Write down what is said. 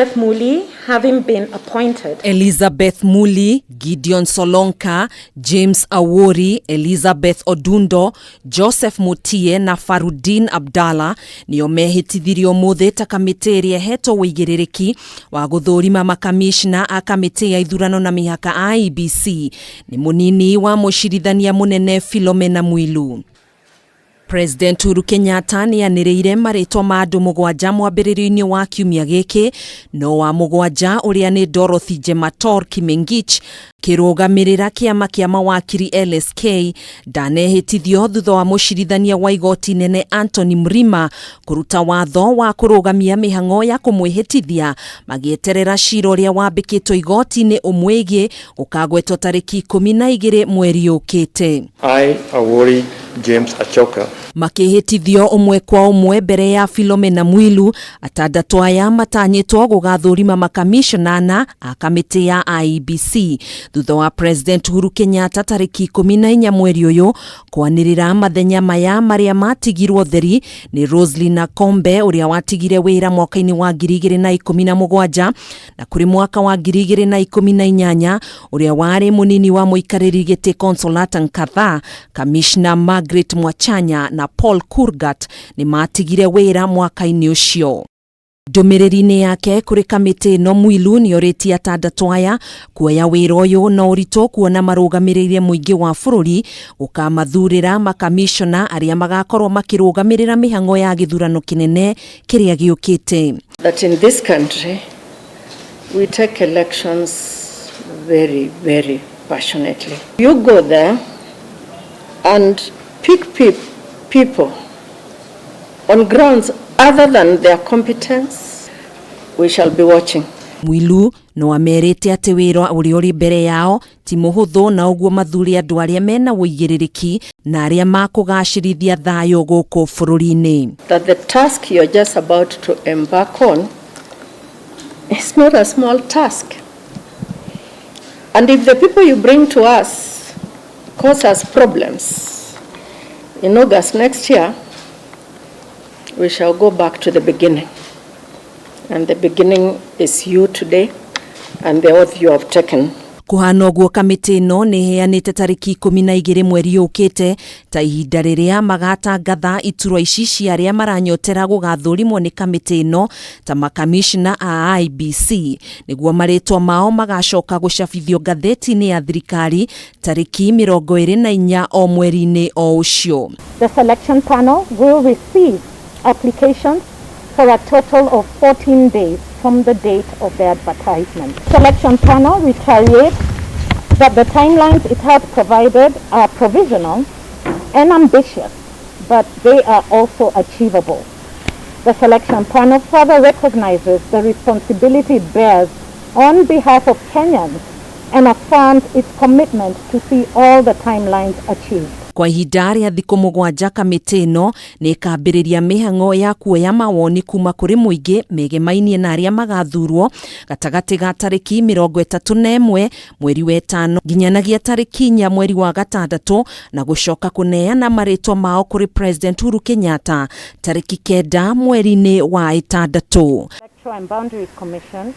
Muli having been appointed. Elizabeth Muli, Gideon Solonka, James Awori, Elizabeth Odundo, Joseph Mutie na Farudin Abdalla nio mehitithirio umuthi ta kamiti iria heto wigiriki wa guthurima makamicina a kamiti ya ithurano na mihaka IEBC ni munini wa mucirithania munene Philomena Mwilu. President Uhuru Kenyatta ni anireire maritwa ma andu mugwanja mwambiririo-ini wa kiumia giki, no wa mugwanja uria ni Dorothy Jemator Kimengich kirugamirira kiama kia mawakiri LSK ndanehitithio thutha wa mucirithania wa igoti nene Anthony Mrima kuruta watho wa kurugamia mihango ya kumwihitithia magieterera cira uria wambikitwo igoti-ini umwigie gukagwetwo tariki 12 mweri ukite. I Awori James Achoka makihitithio umwe kwa umwe mbere ya Philomena Mwilu, atandatu aya matanyitwo gugathurima makamicina a kamiti ya IEBC thutha wa President Uhuru Kenyatta tariki 14 mweri uyu kwanirira mathenya maya maria matigirwo theri ni Roslyn Kombe uria watigire wira mwaka-ini wa 2017 na kuri mwaka wa 2018 uria wari munini wa muikariri giti Consolata Nkatha, Kamishna Margaret Mwachanya na Paul Kurgat ni matigire wira mwaka-ini ucio. Ndumiriri-ini yake kuri kamiti no Mwilu ni oriti atandatu aya kuoya wira uyu no urito kuona marugamirire muingi wa bururi ukamathurira makamicina aria magakorwo makirugamirira mihango ya githurano kinene kiria giukite. That in this country we take elections very, very passionately. You go there and pick people on grounds other than their competence, we shall be watching. Mwilu no amerite ati wira uri uri mbere yao ti muhuthu na uguo mathuri andu aria mena wigiririki na aria makugacirithia thayo guku bururi-ini. That the task you're just about to embark on is not a small task. And if the people you bring to us cause us problems in August next year, we shall go back to the beginning. And the beginning is you today and the oath you have taken. Kuhana uguo kamiti no ni heanite tariki 12 mweri ukite ta ihinda riria magatangatha iturwa ici cia aria maranyotera gugathurimwo ni kamiti no ta makamicina a IEBC niguo maritwa mao magacoka gucabithio ngatheti-ini ya thirikari tariki 24 o mweri-ini o ucio. The selection panel will receive applications for a total of 14 days from the date of the advertisement. Selection panel reiterates that the timelines it has provided are provisional and ambitious, but they are also achievable. The selection panel further recognizes the responsibility it bears on behalf of Kenyans and affirms its commitment to see all the timelines achieved. Kwa ihinda ria thiku mugwanja kamiti no ni ikambiriria mihango ya kuoya mawoni kuma kuri muingi megemainie na aria magathurwo gatagati ga tariki 31 mweri wa 5 nginyanagia tariki 4 mweri wa 6 na gucoka kuneana maritwa mao kuri President Uhuru Kenyatta tariki 9 mweri-ini wa 6. Electoral and Boundaries Commission